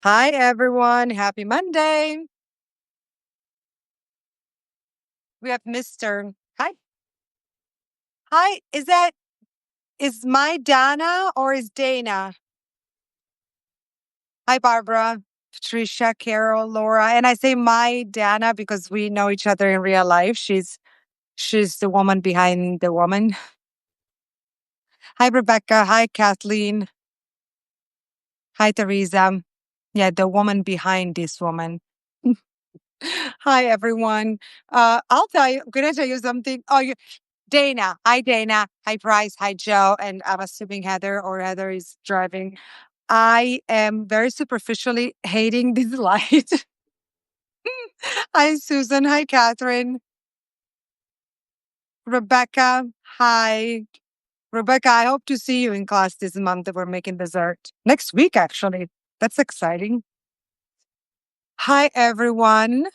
Hi, everyone. Happy Monday. We have Mr. Hi. Hi. Is my Dana or is Dana? Hi, Barbara, Patricia, Carol, Laura. And I say my Dana because we know each other in real life. She's the woman behind the woman. Hi, Rebecca. Hi, Kathleen. Hi, Teresa. Yeah, the woman behind this woman. Hi, everyone. I'm gonna tell you something. Dana. Hi, Dana. Hi, Bryce. Hi, Joe. And I'm assuming Heather or Heather is driving. I am very superficially hating this light. Hi, Susan. Hi, Catherine. Rebecca. Hi. Rebecca, I hope to see you in class this month that we're making dessert. Next week, actually. That's exciting. Hi, everyone.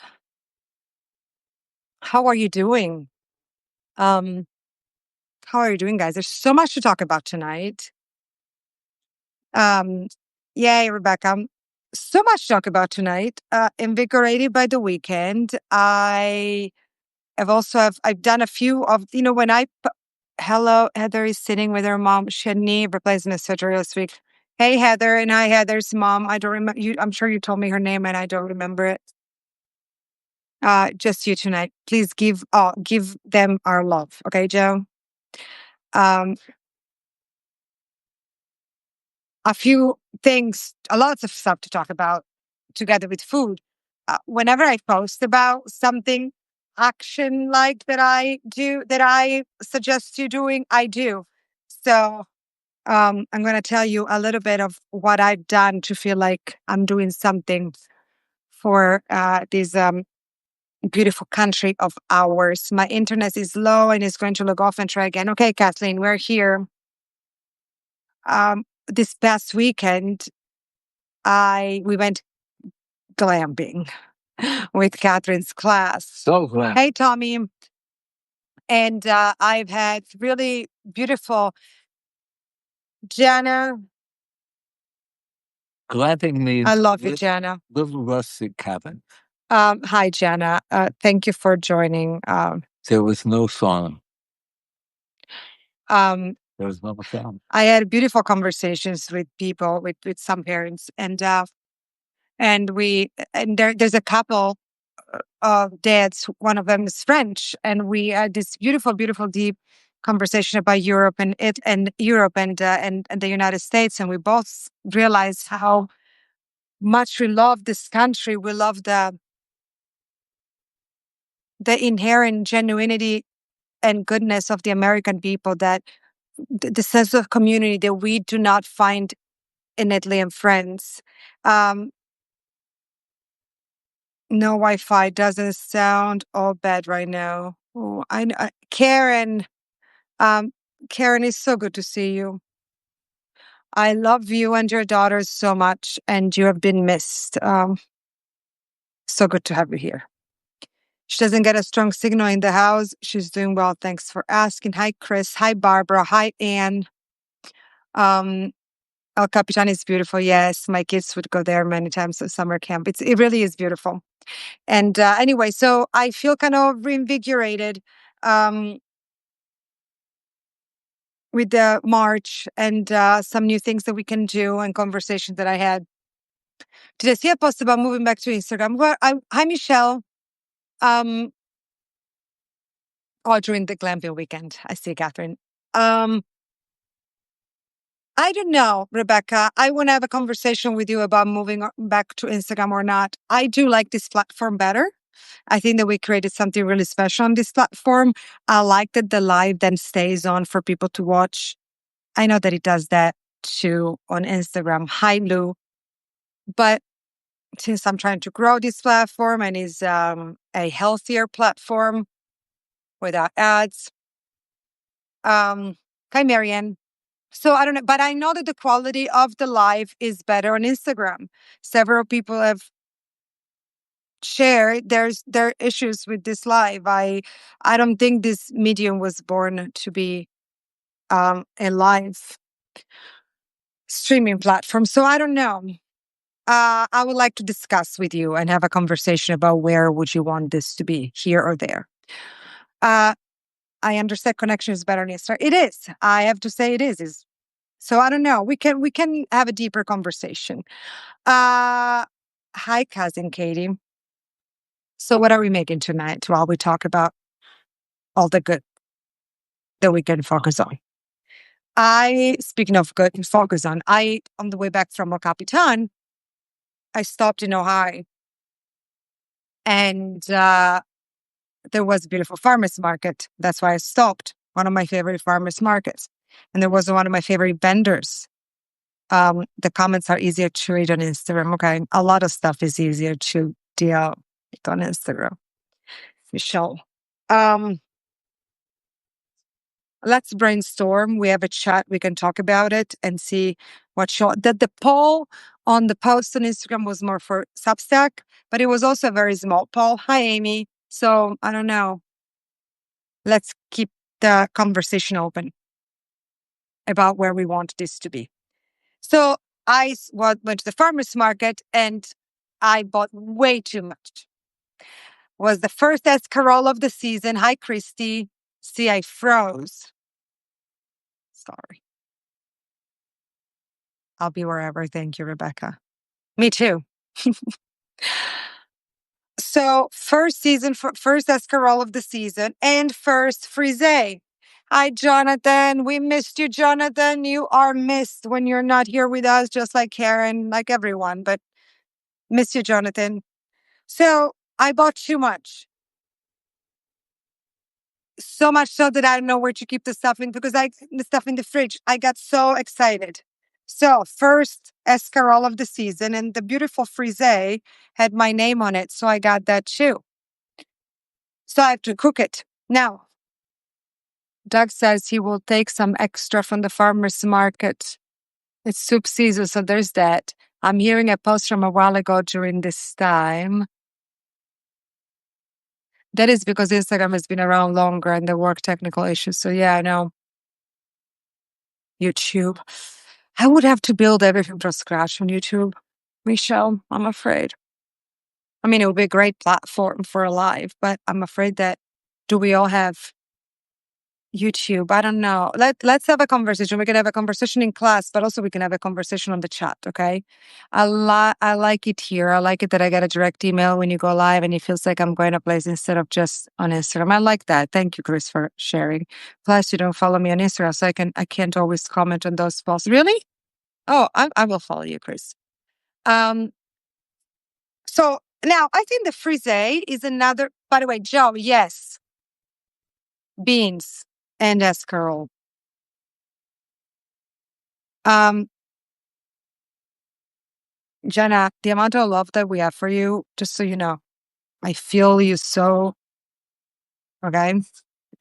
How are you doing? Um, how are you doing, guys? There's so much to talk about tonight. Um, Yay, Rebecca. So much to talk about tonight. Invigorated by the weekend. I've done a few of, hello, Heather is sitting with her mom. She had knee replacement surgery this week. Hey, Heather, and hi, Heather's mom. I don't remember you. I'm sure you told me her name and I don't remember it. Just you tonight. Please give them our love. Okay, Joe? Um, a few things, a lots of stuff to talk about together with food. Whenever I post about something action like that I do, that I suggest you doing, I do. So I'm going to tell you a little bit of what I've done to feel like I'm doing something for this beautiful country of ours. My internet is low and it's going to log off and try again. Okay, Kathleen, we're here. This past weekend, we went glamping with Catherine's class. So glad. Hey, Tommy. And I've had really beautiful Jana. Glamping means I love you, Jana. little rustic cabin. Hi, Jana. Thank you for joining. There was no sauna. Um, There was no sauna. I had beautiful conversations with people, with some parents, and there's a couple of dads. One of them is French, and we had this beautiful, beautiful, deep conversation about Europe and the United States, and we both realized how much we love this country. We love the inherent genuinity and goodness of the American people, that the sense of community that we do not find in Italy and France. No Wi-Fi doesn't sound all bad right now. Oh, I know. Karen, Karen, it's so good to see you. I love you and your daughters so much, and you have been missed. So good to have you here. She doesn't get a strong signal in the house. She's doing well. Thanks for asking. Hi, Chris. Hi, Barbara. Hi, Anne. El Capitan is beautiful. Yes, my kids would go there many times at summer camp. It really is beautiful. And anyway, so I feel kind of reinvigorated with the March and some new things that we can do and conversations that I had. Did I see a post about moving back to Instagram? Hi, Michelle. During the glamping weekend. I see, Catherine. I don't know, Rebecca. I want to have a conversation with you about moving back to Instagram or not. I do like this platform better. I think that we created something really special on this platform. I like that the live then stays on for people to watch. I know that it does that too on Instagram. Hi, Lou. But since I'm trying to grow this platform and is a healthier platform without ads. Hi, Marianne. So I don't know, but I know that the quality of the live is better on Instagram. Several people have shared their issues with this live. I don't think this medium was born to be a live streaming platform. So I don't know. I would like to discuss with you and have a conversation about where would you want this to be, here or there. I understand connection is better than start. It is. I have to say it is. So I don't know. We can have a deeper conversation. Hi, cousin Katie. So what are we making tonight while we talk about all the good that we can focus on? Speaking of good and focus on, on the way back from El Capitan, I stopped in Ohio and there was a beautiful farmer's market. That's why I stopped. One of my favorite farmer's markets. And there was one of my favorite vendors. The comments are easier to read on Instagram. Okay. A lot of stuff is easier to deal with on Instagram. Michelle. Let's brainstorm. We have a chat. We can talk about it and see what show. That the poll on the post on Instagram was more for Substack, but it was also a very small poll. Hi, Amy. So I don't know. Let's keep the conversation open about where we want this to be. So I went to the farmer's market and I bought way too much. Was the first escarole of the season. Hi, Christy. See, I froze. Sorry. I'll be wherever. Thank you, Rebecca. Me too. So first escarole of the season and first frisee. Hi, Jonathan. We missed you, Jonathan. You are missed when you're not here with us, just like Karen, like everyone, but miss you, Jonathan. So I bought too much. So much so that I don't know where to keep the stuff in because the stuff in the fridge. I got so excited. So first escarole of the season and the beautiful frisee had my name on it. So I got that too. So I have to cook it. Now, Doug says he will take some extra from the farmer's market. It's soup season, so there's that. I'm hearing a post from a while ago during this time. That is because Instagram has been around longer and there were technical issues. So yeah, I know. YouTube. I would have to build everything from scratch on YouTube, Michelle, I'm afraid. I mean, it would be a great platform for a live, but I'm afraid that do we all have YouTube? I don't know. Let's have a conversation. We can have a conversation in class, but also we can have a conversation on the chat, okay? I like it here. I like it that I get a direct email when you go live and it feels like I'm going a place instead of just on Instagram. I like that. Thank you, Chris, for sharing. Plus, you don't follow me on Instagram, so I can't always comment on those posts. Really? Oh, I will follow you, Chris. So now I think the frisee is another, by the way, Joe, yes. Beans and escarole. Jenna, the amount of love that we have for you, just so you know, I feel you so, okay?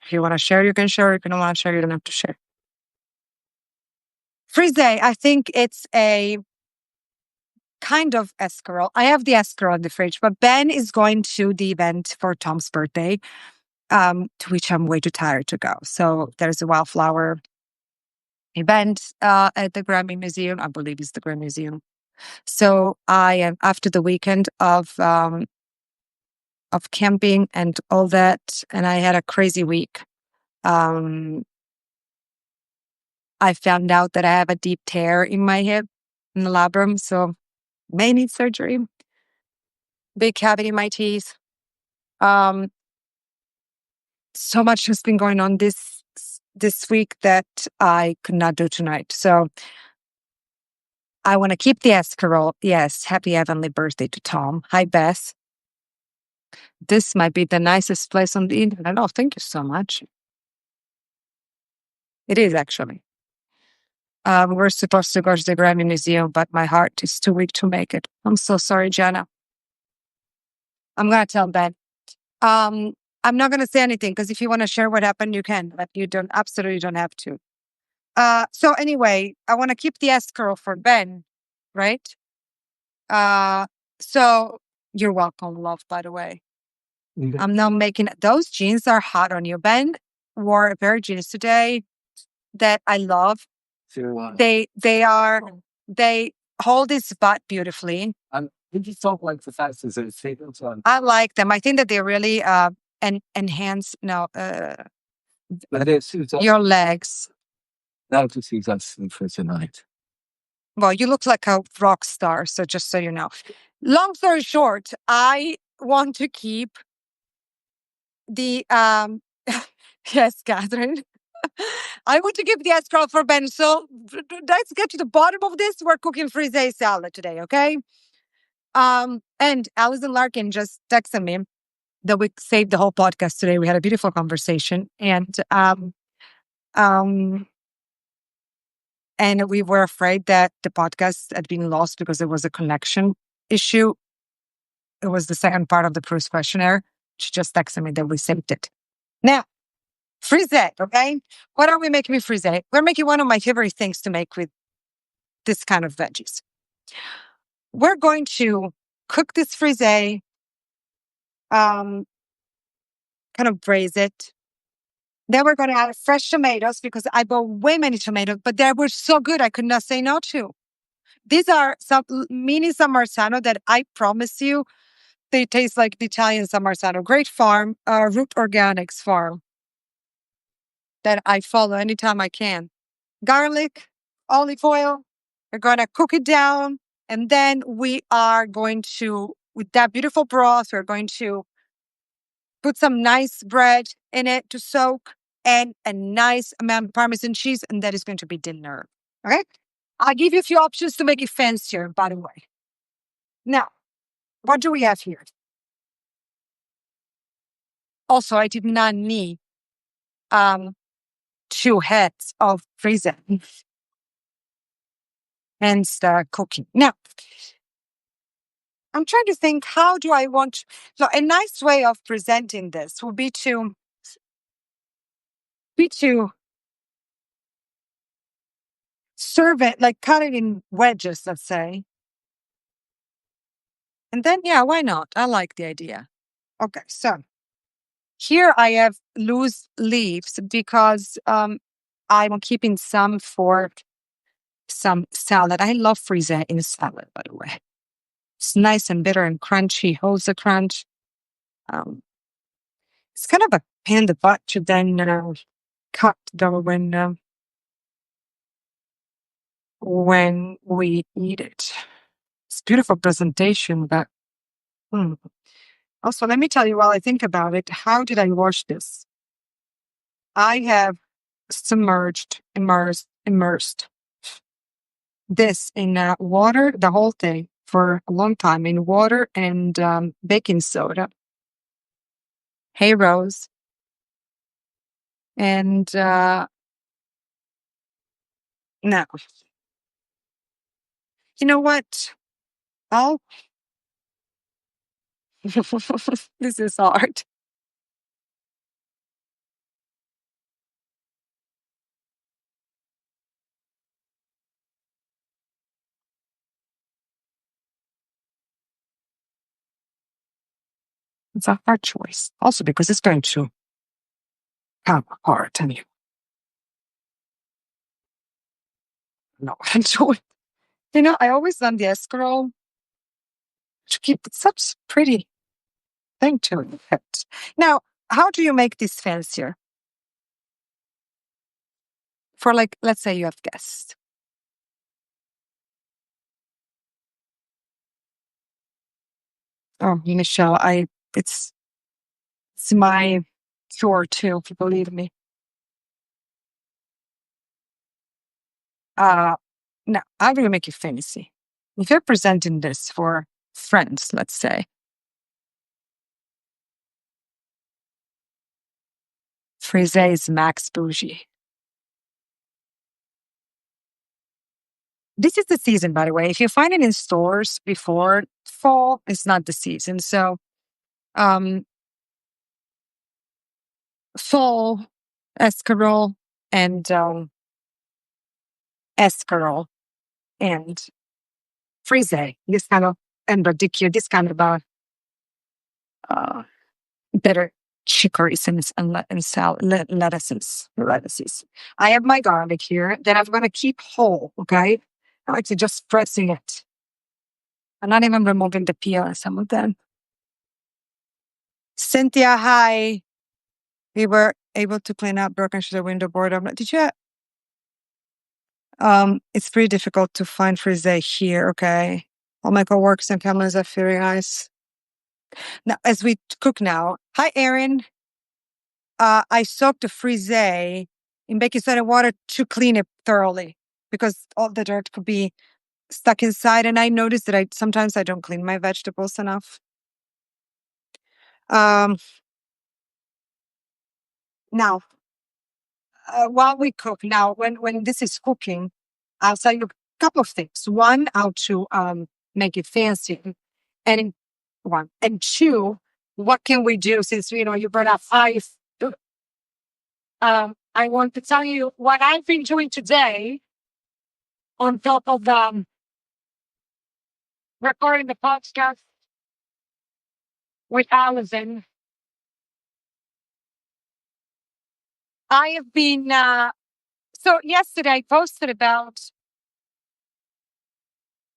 If you want to share, you can share. If you don't want to share, you don't have to share. Frisee, I think it's a kind of escarole. I have the escarole in the fridge, but Ben is going to the event for Tom's birthday, to which I'm way too tired to go. So there's a wildflower event at the Grammy Museum. I believe it's the Grammy Museum. So I am after the weekend of camping and all that, and I had a crazy week. I found out that I have a deep tear in my hip, in the labrum, so may need surgery. Big cavity in my teeth. So much has been going on this week that I could not do tonight. So I want to keep the escarole. Yes, happy heavenly birthday to Tom. Hi, Beth. This might be the nicest place on the internet. Oh, thank you so much. It is actually. We're supposed to go to the Grammy Museum, but my heart is too weak to make it. I'm so sorry, Jenna. I'm going to tell Ben. I'm not going to say anything because if you want to share what happened, you can, but you absolutely don't have to. So anyway, I want to keep the escarole for Ben, right? So you're welcome, love, by the way. I'm now making, those jeans are hot on you. Ben wore a pair of jeans today that I love. They hold his butt beautifully. You just don't like the faces and statements on. I like them. I think that they really enhance That is your legs. now to see us for tonight. Well, you look like a rock star, so just so you know. Long story short, I want to keep the yes, Catherine. I want to keep the escrow for Ben. So let's get to the bottom of this. We're cooking frisee salad today, okay? And Alison Larkin just texted me that we saved the whole podcast today. We had a beautiful conversation, and we were afraid that the podcast had been lost because there was a connection issue. It was the second part of the Proust questionnaire. She just texted me that we saved it. Now, frisee, okay? What are we making with frisee? We're making one of my favorite things to make with this kind of veggies. We're going to cook this frisee, kind of braise it. Then we're going to add fresh tomatoes because I bought way many tomatoes, but they were so good I could not say no to. These are some mini San Marzano that I promise you, they taste like the Italian San Marzano. Great farm, Root Organics farm that I follow anytime I can. Garlic, olive oil. We're going to cook it down. And then we are going to, with that beautiful broth, we're going to put some nice bread in it to soak and a nice amount of Parmesan cheese. And that is going to be dinner. Okay? I'll give you a few options to make it fancier, by the way. Now, what do we have here? Also, I did not need 2 heads of frisee and start cooking. Now, I'm trying to think, how do I want... So a nice way of presenting this would be to serve it, like cut it in wedges, let's say. And then, yeah, why not? I like the idea. Okay, so here I have loose leaves because I'm keeping some for some salad. I love frisee in salad, by the way. It's nice and bitter and crunchy, holds the crunch. It's kind of a pain in the butt to then cut though when we eat it. It's beautiful presentation, but also let me tell you while I think about it, how did I wash this? I have immersed this in water, the whole thing, for a long time in water and baking soda, hay rose, and now, you know what? Oh, this is hard. It's a hard choice. Also because it's going to come apart and you know what I'm doing. You know, I always done the escarole to keep such pretty thing to it. Now, how do you make this fancier? For like, let's say you have guests. Oh, Michelle, it's my cure too, if you believe me. No, how do you make it fancy? If you're presenting this for friends, let's say, frisee is max bougie. This is the season, by the way. If you find it in stores before fall, it's not the season. So, fall, escarole, and frisee. This kind of and radicchio. This kind of better chicories and lettuces. I have my garlic here that I'm going to keep whole. Okay, I'm actually just pressing it. I'm not even removing the peel on some of them. Cynthia, hi. We were able to clean up broken shutter window board. Did you? It's pretty difficult to find frise here. Okay. All my coworkers and families are fearing eyes. Now, as we cook now. Hi, Erin. I soaked the frise in baking soda water to clean it thoroughly because all the dirt could be stuck inside. And I noticed that sometimes I don't clean my vegetables enough. Now, while we cook, now when this is cooking, I'll tell you a couple of things. One, how to make it fancy, and one and two, what can we do since you brought up ice? I want to tell you what I've been doing today on top of recording the podcast with Allison. I have been so yesterday I posted about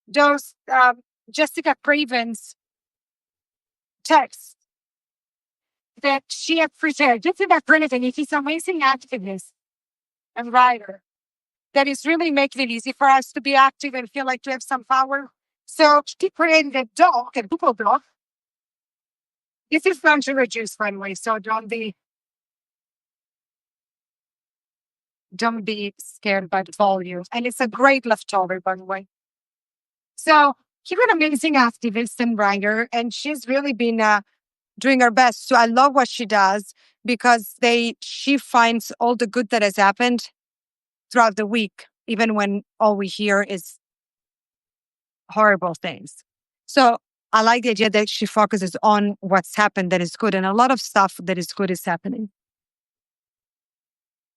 those Jessica Craven's texts that she had prepared. Jessica Craven is this amazing activist and writer that is really making it easy for us to be active and feel like we have some power. So she created a doc, a Google Doc. This is going to reduce, by the way, so don't be scared by the volume. And it's a great leftover, by the way. So she's an amazing activist and writer, and she's really been doing her best. So I love what she does because she finds all the good that has happened throughout the week, even when all we hear is horrible things. So I like the idea that she focuses on what's happened that is good, and a lot of stuff that is good is happening.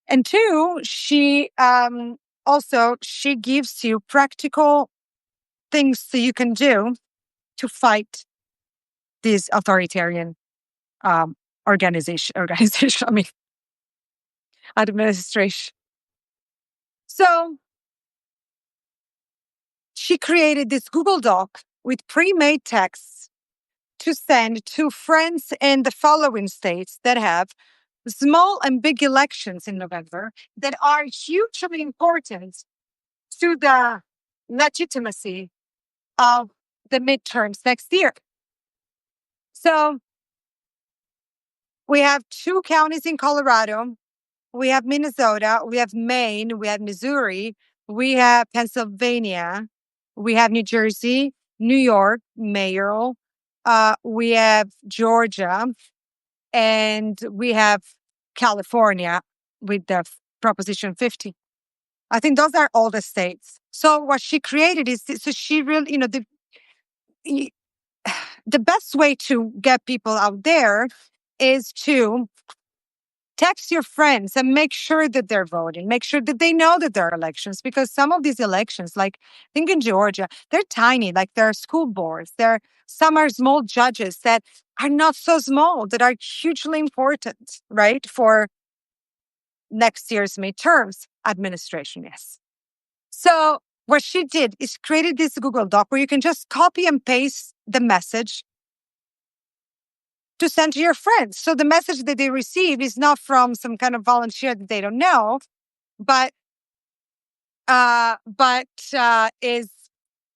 And two, she she gives you practical things that you can do to fight this authoritarian organization. I mean, administration. So she created this Google Doc with pre-made texts to send to friends in the following states that have small and big elections in November that are hugely important to the legitimacy of the midterms next year. So we have 2 counties in Colorado. We have Minnesota. We have Maine. We have Missouri. We have Pennsylvania. We have New Jersey, New York, mayoral. We have Georgia. And we have California with the Proposition 50. I think those are all the states. So what she created is, so she really, the best way to get people out there is to text your friends and make sure that they're voting. Make sure that they know that there are elections, because some of these elections, like I think in Georgia, they're tiny, like there are school boards. Some are small judges that are not so small, that are hugely important, right? For next year's midterms administration, yes. So what she did is created this Google Doc where you can just copy and paste the message to send to your friends. So the message that they receive is not from some kind of volunteer that they don't know, but is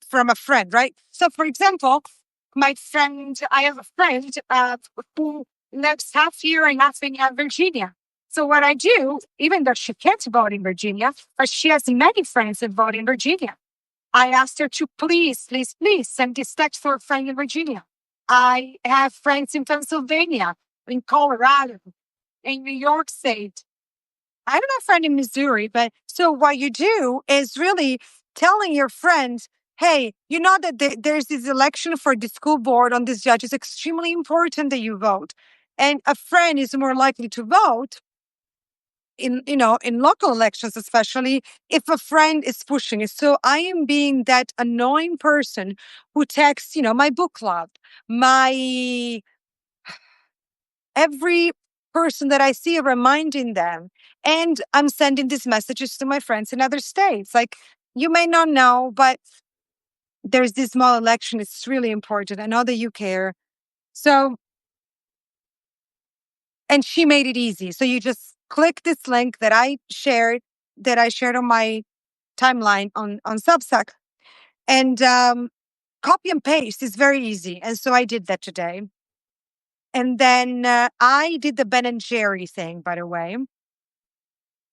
from a friend, right? So, for example, I have a friend who lives half here and half in Virginia. So what I do, even though she can't vote in Virginia, but she has many friends that vote in Virginia, I asked her to please send this text to a friend in Virginia. I have friends in Pennsylvania, in Colorado, in New York State. I don't have a friend in Missouri, but so what you do is really telling your friends, hey, you know that there's this election for the school board on this judge. It's extremely important that you vote. And a friend is more likely to vote in local elections, especially if a friend is pushing it. So I am being that annoying person who texts, my book club, my every person that I see, reminding them. And I'm sending these messages to my friends in other states. Like, you may not know, but there's this small election. It's really important. I know that you care. So, and she made it easy. So you just click this link that I shared on my timeline on Substack, and copy and paste is very easy. And so I did that today. And then I did the Ben and Jerry thing, by the way.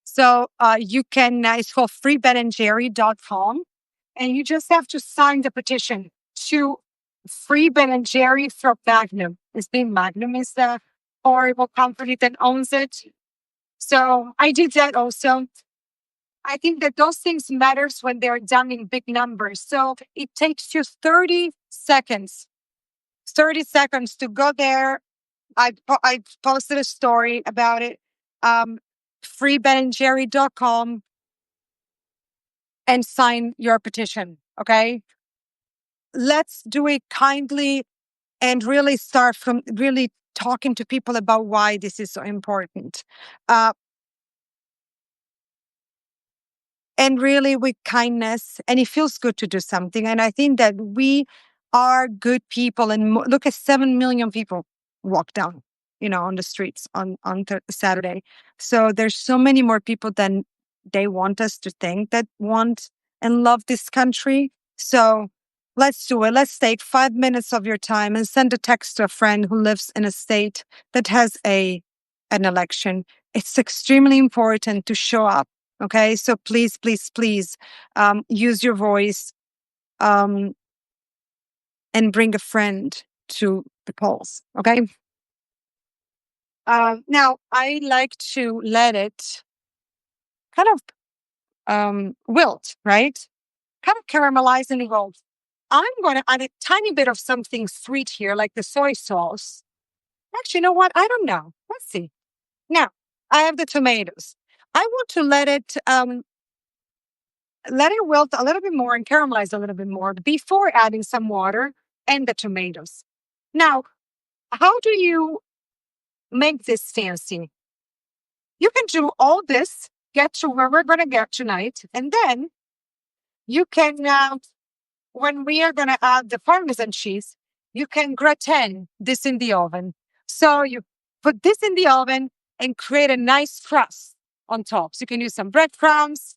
So you can, it's called freebenandjerry.com. And you just have to sign the petition to free Ben and Jerry from Magnum. Magnum is the horrible company that owns it. So I did that also. I think that those things matters when they're done in big numbers. So it takes you 30 seconds to go there. I posted a story about it. Freebenandjerry.com and sign your petition. Okay. Let's do it kindly and really start from really talking to people about why this is so important. And really with kindness, and it feels good to do something. And I think that we are good people. And look at 7 million people walk down, on the streets on Saturday. So there's so many more people than they want us to think that want and love this country. So let's do it. Let's take 5 minutes of your time and send a text to a friend who lives in a state that has an election. It's extremely important to show up. Okay, so please, please, please use your voice and bring a friend to the polls. Okay. Now, I like to let it kind of wilt, right? Kind of caramelize and evolve. I'm going to add a tiny bit of something sweet here, like the soy sauce. Actually, you know what? I don't know. Let's see. Now, I have the tomatoes. I want to let it wilt a little bit more and caramelize a little bit more before adding some water and the tomatoes. Now, how do you make this fancy? You can do all this, get to where we're going to get tonight, and then you can, when we are going to add the Parmesan cheese, you can gratin this in the oven. So you put this in the oven and create a nice crust on top. So you can use some breadcrumbs,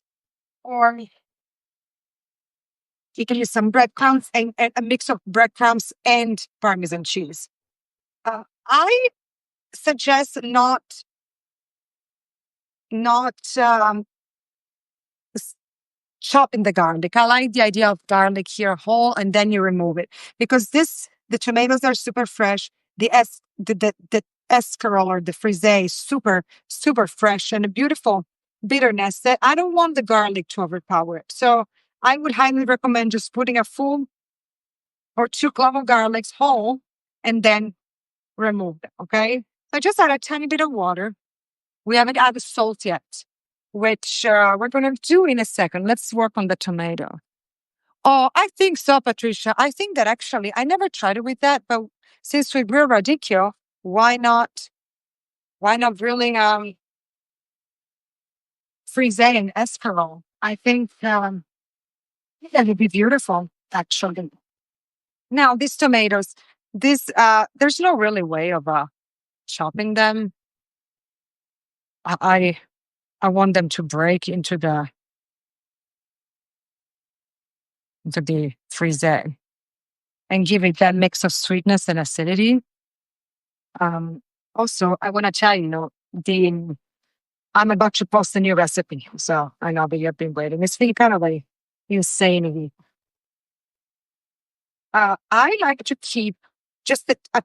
or you can use some breadcrumbs and a mix of breadcrumbs and Parmesan cheese. I suggest not chopping the garlic. I like the idea of garlic here whole, and then you remove it, because the tomatoes are super fresh. The escarole or the frisee is super, super fresh and a beautiful bitterness that I don't want the garlic to overpower it. So I would highly recommend just putting a full or 2 cloves of garlic whole and then remove them. Okay. So just add a tiny bit of water. We haven't added salt yet, which we're going to do in a second. Let's work on the tomato. Oh, I think so, Patricia. I think that actually, I never tried it with that, but since we grew radicchio, why not really frisee and escarole? I think that would be beautiful, actually. Now, these tomatoes, there's no really way of chopping them. I want them to break into the frisee and give it that mix of sweetness and acidity. Also, I want to tell you, I'm about to post a new recipe, so I know that you've been waiting. It's been kind of like insane. I like to keep just a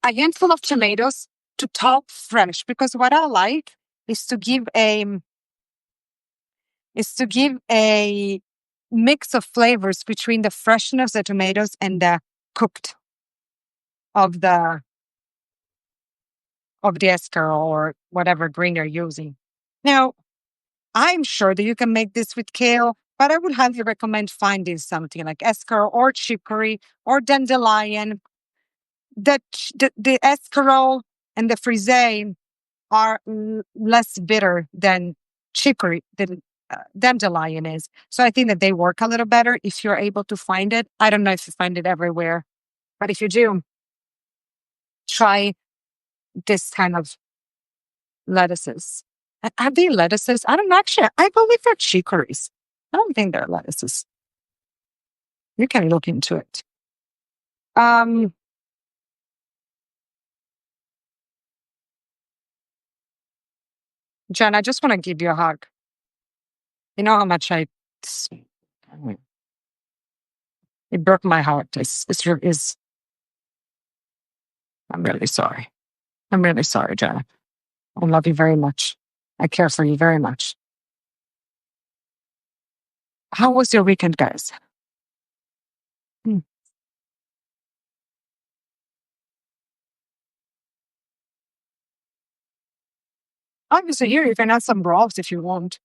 handful of tomatoes to top fresh, because what I like is to give a mix of flavors between the freshness of the tomatoes and the cooked of the escarole or whatever green you're using. Now, I'm sure that you can make this with kale, but I would highly recommend finding something like escarole or chicory or dandelion. The escarole and the frisee are less bitter than chicory, dandelion is. So I think that they work a little better if you're able to find it. I don't know if you find it everywhere, but if you do, try this kind of lettuces. Are they lettuces? I don't know. Actually, I believe they're chicories. I don't think they're lettuces. You can look into it. Um, Jen, I just want to give you a hug. You know how much it broke my heart. I'm really sorry. I'm really sorry, Jen. I love you very much. I care for you very much. How was your weekend, guys? Hmm. Obviously, here you can add some broth if you want.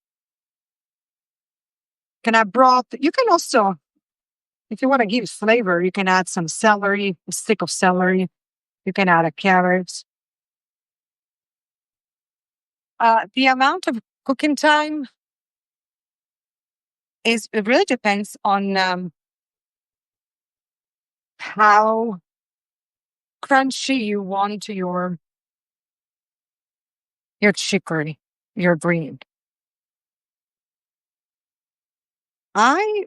You can add broth. You can also, if you want to give flavor, you can add some celery, a stick of celery. You can add a carrot. The amount of cooking time it really depends on how crunchy you want your chicory, your green. I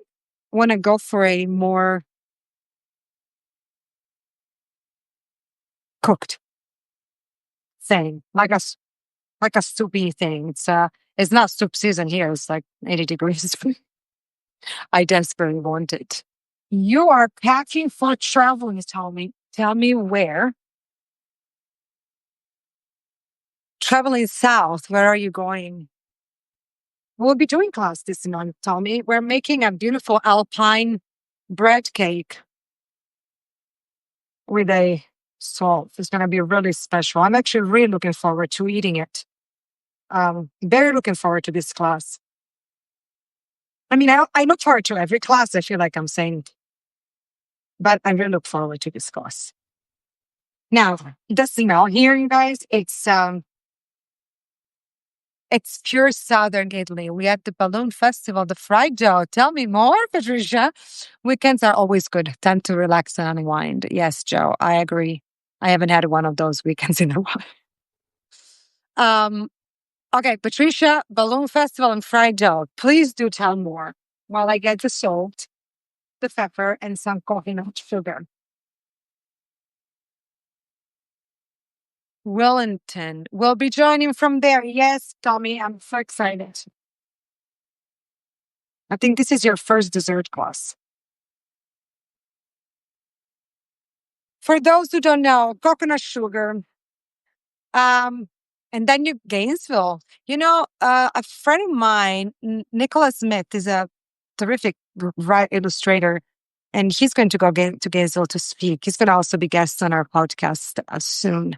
want to go for a more cooked thing, like a soupy thing. It's not soup season here. It's like 80 degrees. I desperately want it. You are packing for travel, you tell me. Tell me where. Traveling south, where are you going? We'll be doing class this month, Tommy. We're making a beautiful alpine bread cake with a salt. It's going to be really special. I'm actually really looking forward to eating it. Very looking forward to this class. I mean, I look forward to every class. I feel like I'm saying, but I really look forward to this class. Now, the smell here, you guys, it's pure Southern Italy. We had the balloon festival, the fried dough. Tell me more, Patricia. Weekends are always good. Time to relax and unwind. Yes, Joe, I agree. I haven't had one of those weekends in a while. Okay, Patricia, balloon festival and fried dough. Please do tell more while I get the salt, the pepper, and some coconut sugar. Wellington will be joining from there. Yes, Tommy, I'm so excited. I think this is your first dessert class. For those who don't know, coconut sugar, um, and then you Gainesville. A friend of mine, Nicholas Smith, is a terrific illustrator, and he's going to go to Gainesville to speak. He's going to also be guest on our podcast soon.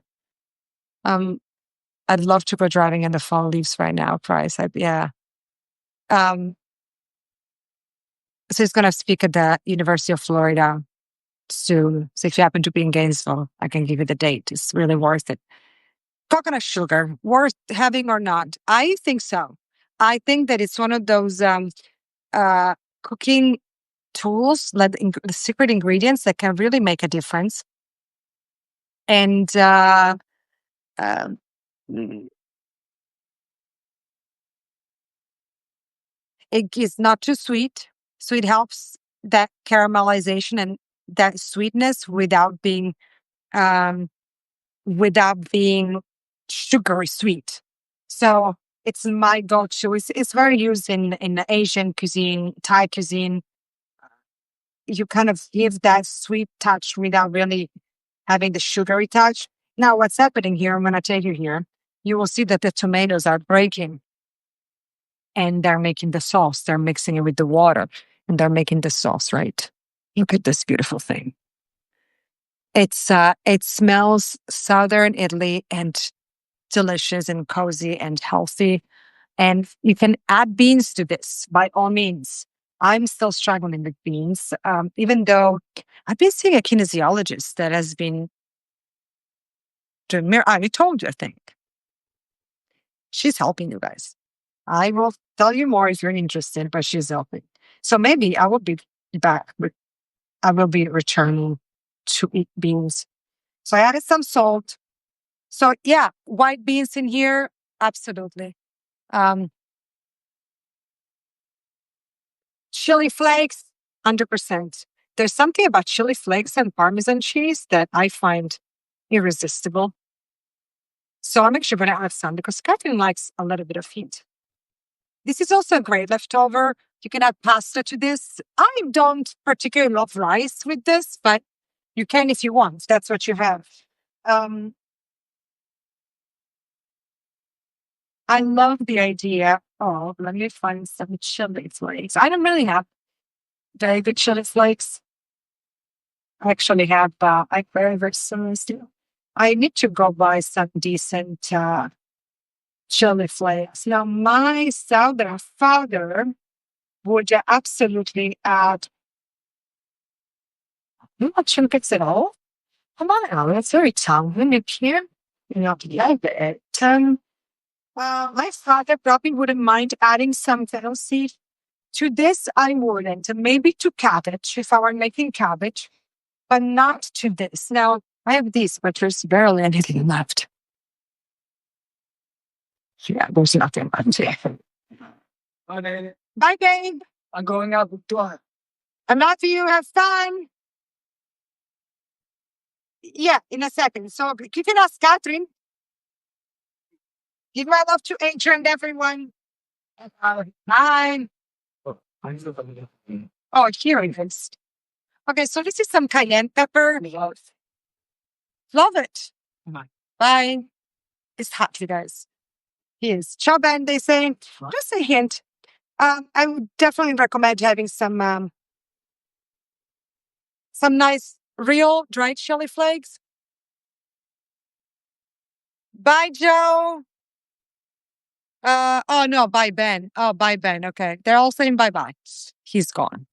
I'd love to go driving in the fall leaves right now, Price. Yeah. So he's going to speak at the University of Florida soon. So if you happen to be in Gainesville, I can give you the date. It's really worth it. Coconut sugar, worth having or not? I think so. I think that it's one of those cooking tools, like the secret ingredients that can really make a difference. And mm, it is not too sweet. So it helps that caramelization and that sweetness um, without being sugary sweet. So it's my go-to. It's very used in Asian cuisine, Thai cuisine. You kind of give that sweet touch without really having the sugary touch. Now, what's happening here, I'm going to take you here. You will see that the tomatoes are breaking and they're making the sauce. They're mixing it with the water and they're making the sauce, right? Look at this beautiful thing. It smells Southern Italy and delicious and cozy and healthy. And you can add beans to this by all means. I'm still struggling with beans, even though I've been seeing a kinesiologist that has been doing I told you, I think. She's helping you guys. I will tell you more if you're interested, but she's open. So maybe I will be back. I will be returning to eat beans. So I added some salt. So yeah, white beans in here, absolutely. Um, chili flakes, 100%. There's something about chili flakes and Parmesan cheese that I find irresistible. So I'm actually going to add some because Catherine likes a little bit of heat. This is also a great leftover. You can add pasta to this. I don't particularly love rice with this, but you can if you want. That's what you have. Um, I love the idea of, let me find some chili flakes. I don't really have very good chili flakes. I actually have, I very, very similar still. I need to go buy some decent chili flakes. Now, my father would absolutely add not chili flakes at all. Come on, Alan, it's very tongue you can't, you know, love it. My father probably wouldn't mind adding some fennel seed. To this, I wouldn't. Maybe to cabbage if I were making cabbage, but not to this. Now, I have these, but there's barely anything left. Yeah, there's nothing left here. Bye, babe. I'm going out the door. I'm not for you. Have fun. Yeah, in a second. So you can ask Catherine. Give my love to Adrian and everyone. Bye. Oh, here it is. Okay, so this is some cayenne pepper. Love it. Bye. It's hot, you guys. Yes. Ciao, Ben, they say. Just a hint. I would definitely recommend having some nice real dried chili flakes. Bye, Joe. Oh no, bye Ben. Oh, bye Ben. Okay. They're all saying bye-bye. He's gone.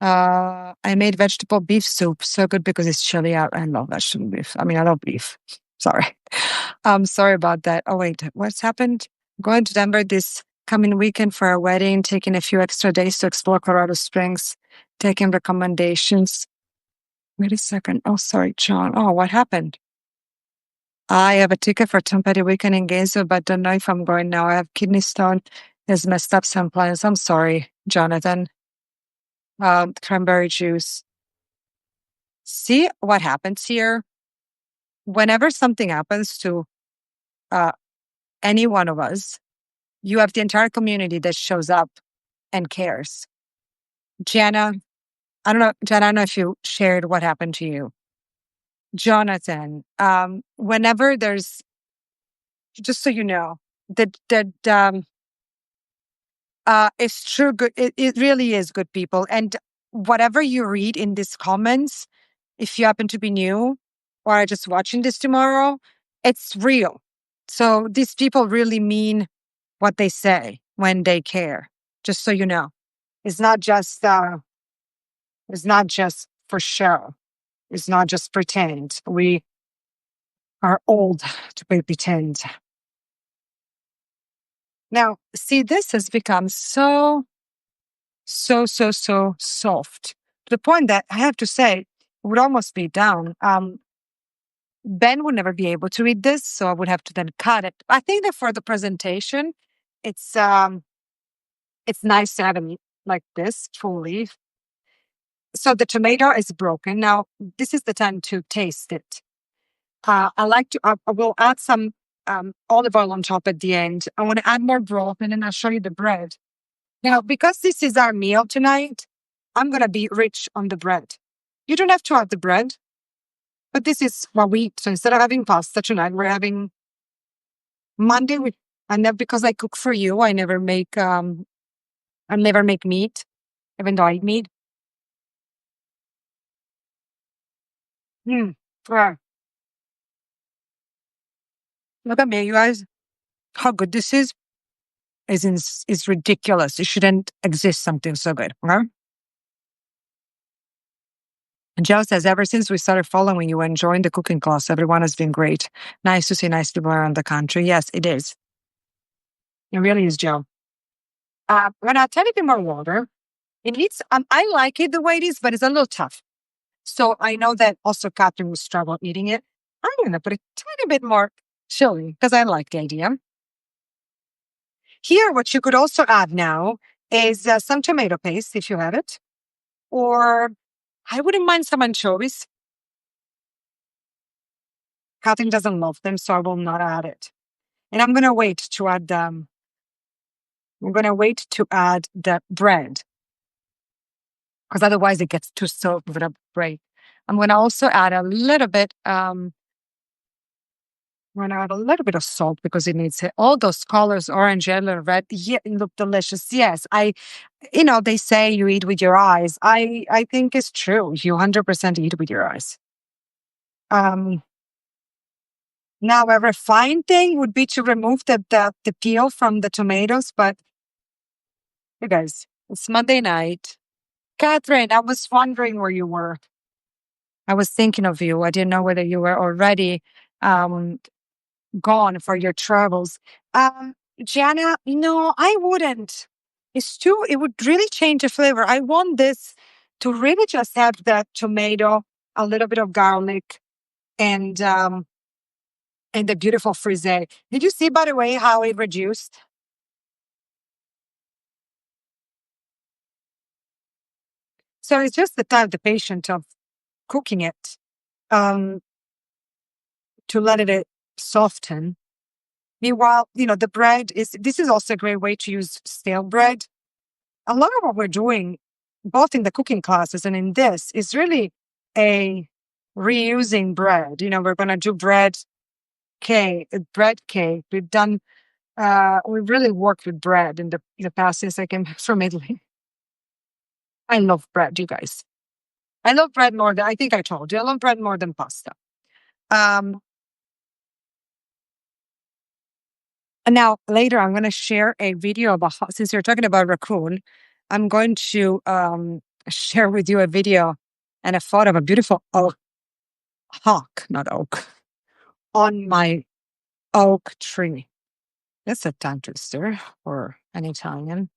I made vegetable beef soup. So good because it's chili out. I love vegetable beef. I mean, I love beef. Sorry. Sorry about that. Oh, wait. What's happened? Going to Denver this coming weekend for a wedding, taking a few extra days to explore Colorado Springs, taking recommendations. Wait a second. Oh, sorry, John. Oh, what happened? I have a ticket for Tom Petty weekend in Gainesville, but don't know if I'm going now. I have kidney stone. Has messed up some plans. I'm sorry, Jonathan. Cranberry juice. See what happens here? Whenever something happens to uh, any one of us, you have the entire community that shows up and cares. Jana, I don't know, Jana, I don't know if you shared what happened to you. Jonathan, whenever there's, just so you know, it's true good. It really is good people. And whatever you read in these comments, if you happen to be new or are just watching this tomorrow, it's real. So these people really mean what they say when they care. Just so you know, it's not just for show. It's not just pretend. We are old to pretend. Now, see, this has become so soft to the point that I have to say it would almost be down. Ben would never be able to read this, so I would have to then cut it. I think that for the presentation, it's nice to have it like this, full leaf. So the tomato is broken. Now, this is the time to taste it. I will add some olive oil on top at the end. I want to add more broth and then I'll show you the bread. Now, because this is our meal tonight, I'm going to be rich on the bread. You don't have to have the bread, but this is what we eat. So instead of having pasta tonight, we're having Monday. Because I cook for you, I never make meat, even though I eat meat. Yeah. Look at me, you guys. How good this is ridiculous. It shouldn't exist something so good. Okay? And Joe says, ever since we started following you and joined the cooking class, everyone has been great. Nice to see nice people around the country. Yes, it is. It really is, Joe. I'm gonna add a tiny bit more water. It needs. I like it the way it is, but it's a little tough. So I know that also Catherine will struggle eating it. I'm gonna put a tiny bit more chili because I like the idea. Here, what you could also add now is some tomato paste if you have it, or I wouldn't mind some anchovies. Catherine doesn't love them, so I will not add it. And I'm gonna wait to add I'm gonna wait to add the bread because otherwise it gets too soaked with a bread. I'm gonna also add a little bit. I'm gonna add a little bit of salt because it needs it. All those colors, orange, yellow, red, yeah, look delicious. Yes, they say you eat with your eyes. I think it's true. You 100% eat with your eyes. Um, Now a refined thing would be to remove the peel from the tomatoes, but you guys, it's Monday night. Catherine, I was wondering where you were. I was thinking of you. I didn't know whether you were already um, gone for your travels. Gianna, no, I wouldn't. It would really change the flavor. I want this to really just have that tomato, a little bit of garlic, and the beautiful frisee. Did you see, by the way, how it reduced? So it's just the time, the patient of cooking it um, to let it soften. Meanwhile, the bread this is also a great way to use stale bread. A lot of what we're doing, both in the cooking classes and in this, is really a reusing bread. We're going to do bread cake. We've really worked with bread in the past since I came from Italy. I love bread, you guys. I love bread more than, I think I told you, I love bread more than pasta. Um, and now later I'm going to share a video about, since you're talking about raccoon, I'm going to share with you a video and a photo of a beautiful not oak, on my oak tree. That's a tongue twister for an Italian.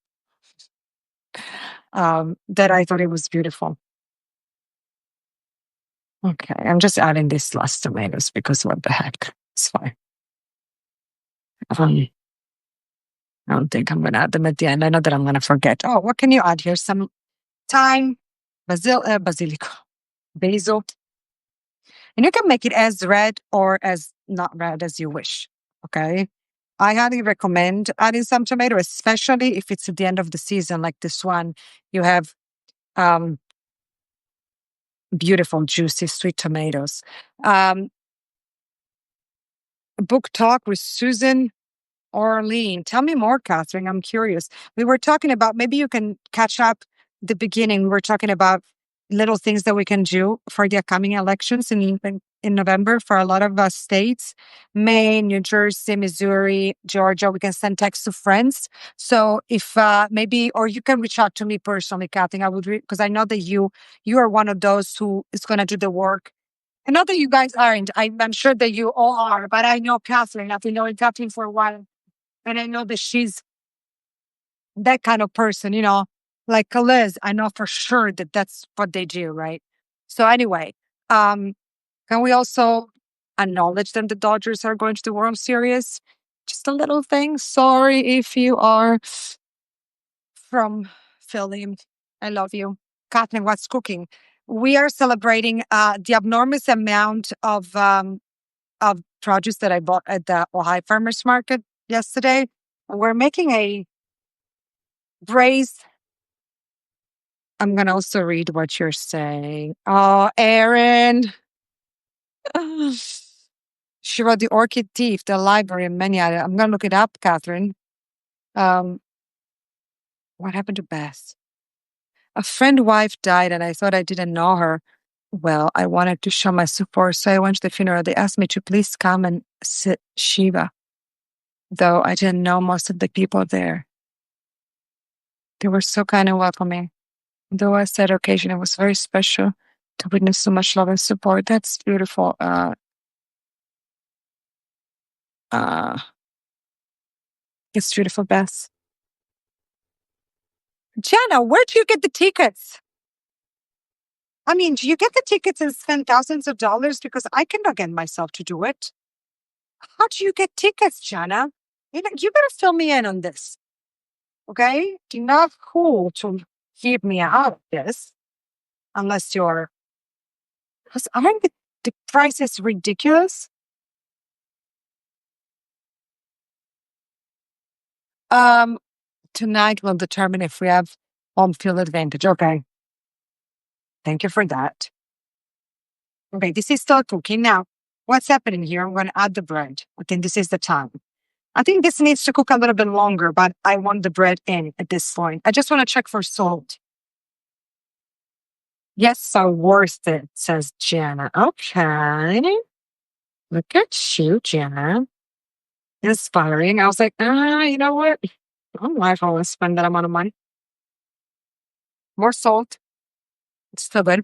That I thought it was beautiful. Okay, I'm just adding these last tomatoes because what the heck? It's fine. I don't think I'm gonna add them at the end. I know that I'm gonna forget. Oh, what can you add here? Some thyme, basilico, basil. And you can make it as red or as not red as you wish. Okay. I highly recommend adding some tomato, especially if it's at the end of the season, like this one. You have um, beautiful, juicy, sweet tomatoes. Um, Book talk with Susan Orlean. Tell me more, Catherine. I'm curious. We were talking about, maybe you can catch up the beginning. We were talking about little things that we can do for the upcoming elections in November for a lot of states, Maine, New Jersey, Missouri, Georgia. We can send texts to friends. So if maybe, or you can reach out to me personally, Catherine. I would, because I know that you are one of those who is going to do the work. And not that you guys aren't. I'm sure that you all are, but I know Catherine. I've been knowing Catherine for a while. And I know that she's that kind of person, like Liz. I know for sure that that's what they do, right? So anyway, um, can we also acknowledge that the Dodgers are going to the World Series? Just a little thing. Sorry if you are from Philly. I love you. Catherine, what's cooking? We are celebrating the enormous amount of produce that I bought at the Ohio Farmers Market yesterday. We're making a braised. I'm gonna also read what you're saying. Oh, Erin. She wrote The Orchid Thief, The Library, and many other. I'm gonna look it up, Catherine. Um, what happened to Beth? A friend wife died, and I thought I didn't know her. Well, I wanted to show my support, so I went to the funeral. They asked me to please come and sit Shiva, though I didn't know most of the people there. They were so kind and welcoming. Though I said occasion, it was very special to witness so much love and support. That's beautiful. Uh, It's beautiful, Bess. Jenna, where'd you get the tickets? I mean, do you get the tickets and spend thousands of dollars? Because I cannot get myself to do it. How do you get tickets, Jenna? You better fill me in on this. Okay? It's not cool to keep me out of this unless you're. Because aren't the prices ridiculous? Um, Tonight will determine if we have home field advantage. Okay. Thank you for that. Okay, this is still cooking now. What's happening here? I'm going to add the bread. I think this is the time. I think this needs to cook a little bit longer, but I want the bread in at this point. I just want to check for salt. Yes, so worth it, says Jana. Okay. Look at you, Jana. Inspiring. I was like, you know what? I don't know if I want to spend that amount of money. More salt. It's still good.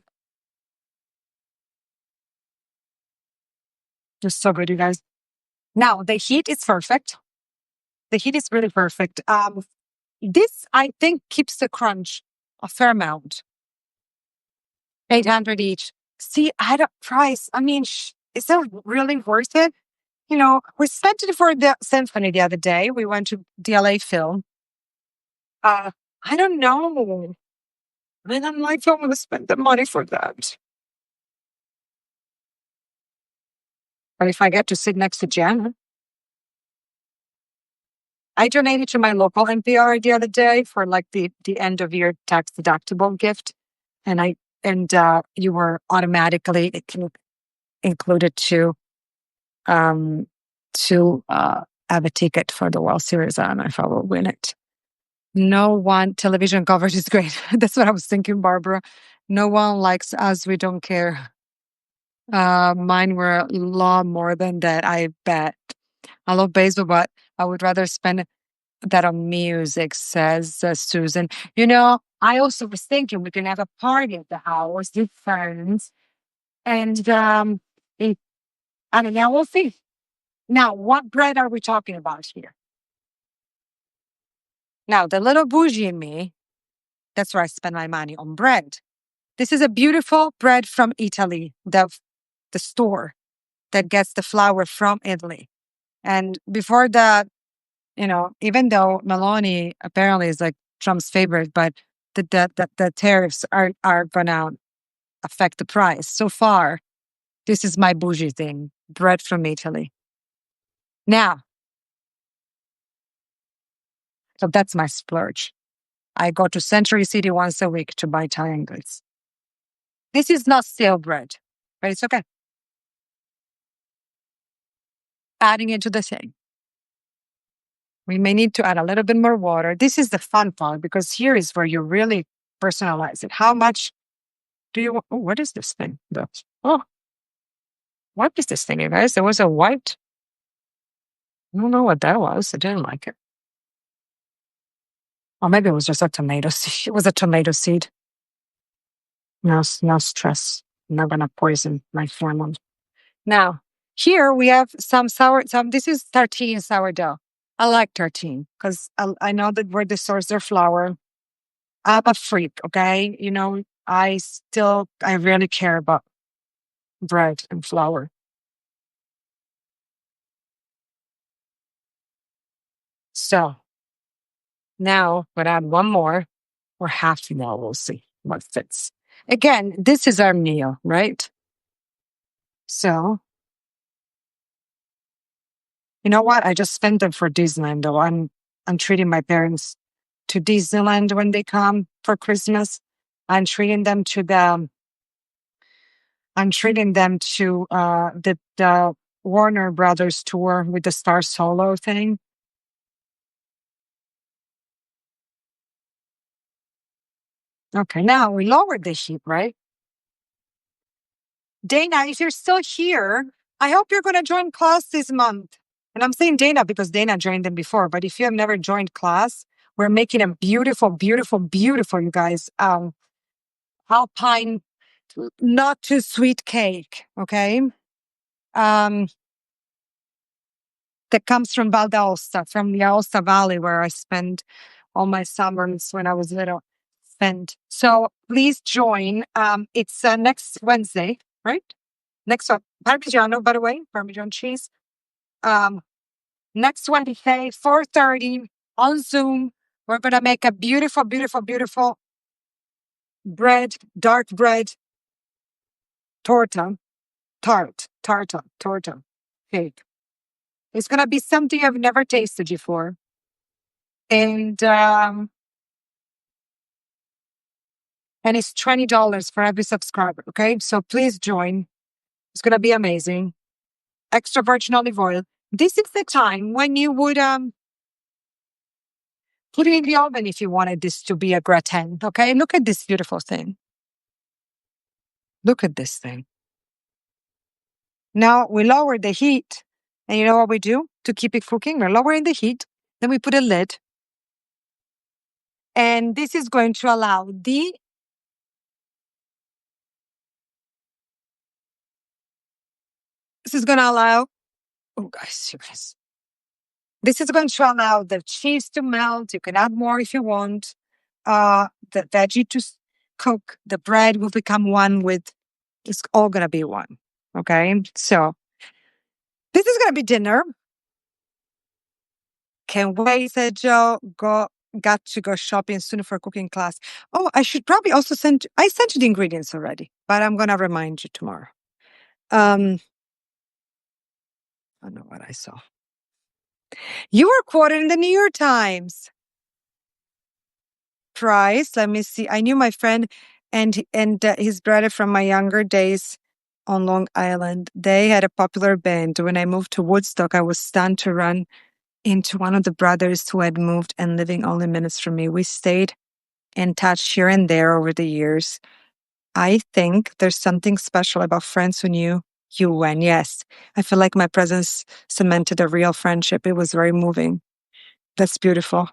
It's so good, you guys. Now, the heat is perfect. The heat is really perfect. This, I think, keeps the crunch a fair amount. 800 each. See, I don't price. I mean, is that really worth it? You know, we spent it for the symphony the other day. We went to the LA film. I don't know. And I'm like, I want to spend the money for that. But if I get to sit next to Jen, I donated to my local NPR the other day for like the end of year tax deductible gift. And you were automatically included um, to have a ticket for the World Series. I don't know if I will win it. No one television coverage is great. That's what I was thinking, Barbara. No one likes us. We don't care. Mine were a lot more than that, I bet. I love baseball, but I would rather spend that on music, says Susan. You know, I also was thinking we can have a party at the house with friends. And I don't know, we'll see. Now, what bread are we talking about here? Now, the little bougie in me, that's where I spend my money on bread. This is a beautiful bread from Italy, the store that gets the flour from Italy. And before that, you know, even though Meloni apparently is like Trump's favorite, but the tariffs are gonna affect the price. So far, this is my bougie thing, bread from Italy. Now, so that's my splurge. I go to Century City once a week to buy Italian goods. This is not stale bread, but it's okay. Adding it to the thing. We may need to add a little bit more water. This is the fun part because here is where you really personalize it. How much do you want? Oh, what is this thing? Oh, what is this thing, you guys? There was a white. I don't know what that was. I didn't like it. Or maybe it was just a tomato seed. It was a tomato seed. No stress. I'm not gonna poison my hormones. Now, here we have this is tartine sourdough. I like tartine because I know that where they source their flour. I'm a freak, okay? You know, I really care about bread and flour. So now, but add one more or half more. We'll see what fits. Again, this is our meal, right? So, you know what? I just spent them for Disneyland, though. I'm treating my parents to Disneyland when they come for Christmas. I'm treating them to the the Warner Brothers tour with the Star Solo thing. Okay, now we lowered the heat, right? Dana, if you're still here, I hope you're going to join class this month. And I'm saying Dana because Dana joined them before. But if you have never joined class, we're making a beautiful, beautiful, beautiful, you guys, Alpine, not too sweet cake. Okay. Um, that comes from Val d'Aosta, from the Aosta Valley, where I spent all my summers when I was little. So please join. It's next Wednesday, right? Next one, Parmigiano, by the way, Parmesan cheese. Next Wednesday, 4:30 on Zoom. We're gonna make a beautiful, beautiful, beautiful bread, dark bread, torta, torta cake. It's gonna be something I've never tasted before, and it's $20 for every subscriber. Okay, so please join. It's gonna be amazing. Extra virgin olive oil. This is the time when you would put it in the oven if you wanted this to be a gratin. Okay, look at this beautiful thing. Look at this thing. Now we lower the heat, and you know what we do to keep it cooking? We're lowering the heat. Then we put a lid, and this is going to allow the This is going to allow. Oh, guys, you guys. This is going to allow the cheese to melt. You can add more if you want. The veggie to cook. The bread will become one with. It's all going to be one. Okay, so this is going to be dinner. Can't wait, said Joe. Got to go shopping soon for a cooking class. Oh, I should probably also I sent you the ingredients already, but I'm going to remind you tomorrow. I don't know what I saw. You were quoted in the New York Times. Price. Let me see. I knew my friend and his brother from my younger days on Long Island. They had a popular band. When I moved to Woodstock, I was stunned to run into one of the brothers who had moved and living only minutes from me. We stayed in touch here and there over the years. I think there's something special about friends who knew you when. Yes, I feel like my presence cemented a real friendship. It was very moving. That's beautiful.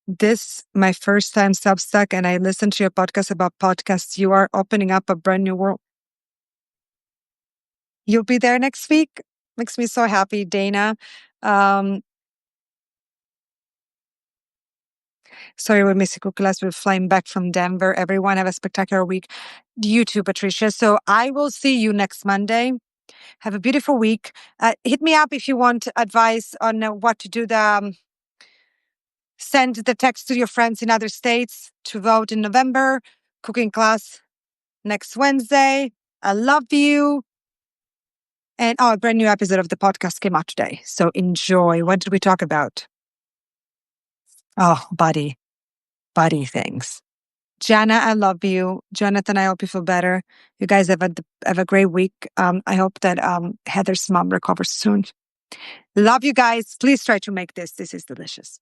This my first time Substack, and I listened to your podcast about podcasts. You are opening up a brand new world. You'll be there next week. Makes me so happy, Dana. Sorry, we missed a class. We're flying back from Denver. Everyone have a spectacular week. You too, Patricia. So I will see you next Monday. Have a beautiful week. Hit me up if you want advice on what to do. Send the text to your friends in other states to vote in November. Cooking class next Wednesday. I love you. And a brand new episode of the podcast came out today. So enjoy. What did we talk about? Oh, body things. Jana, I love you. Jonathan, I hope you feel better. You guys have a great week. I hope that Heather's mom recovers soon. Love you guys. Please try to make this. This is delicious.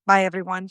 Bye, everyone.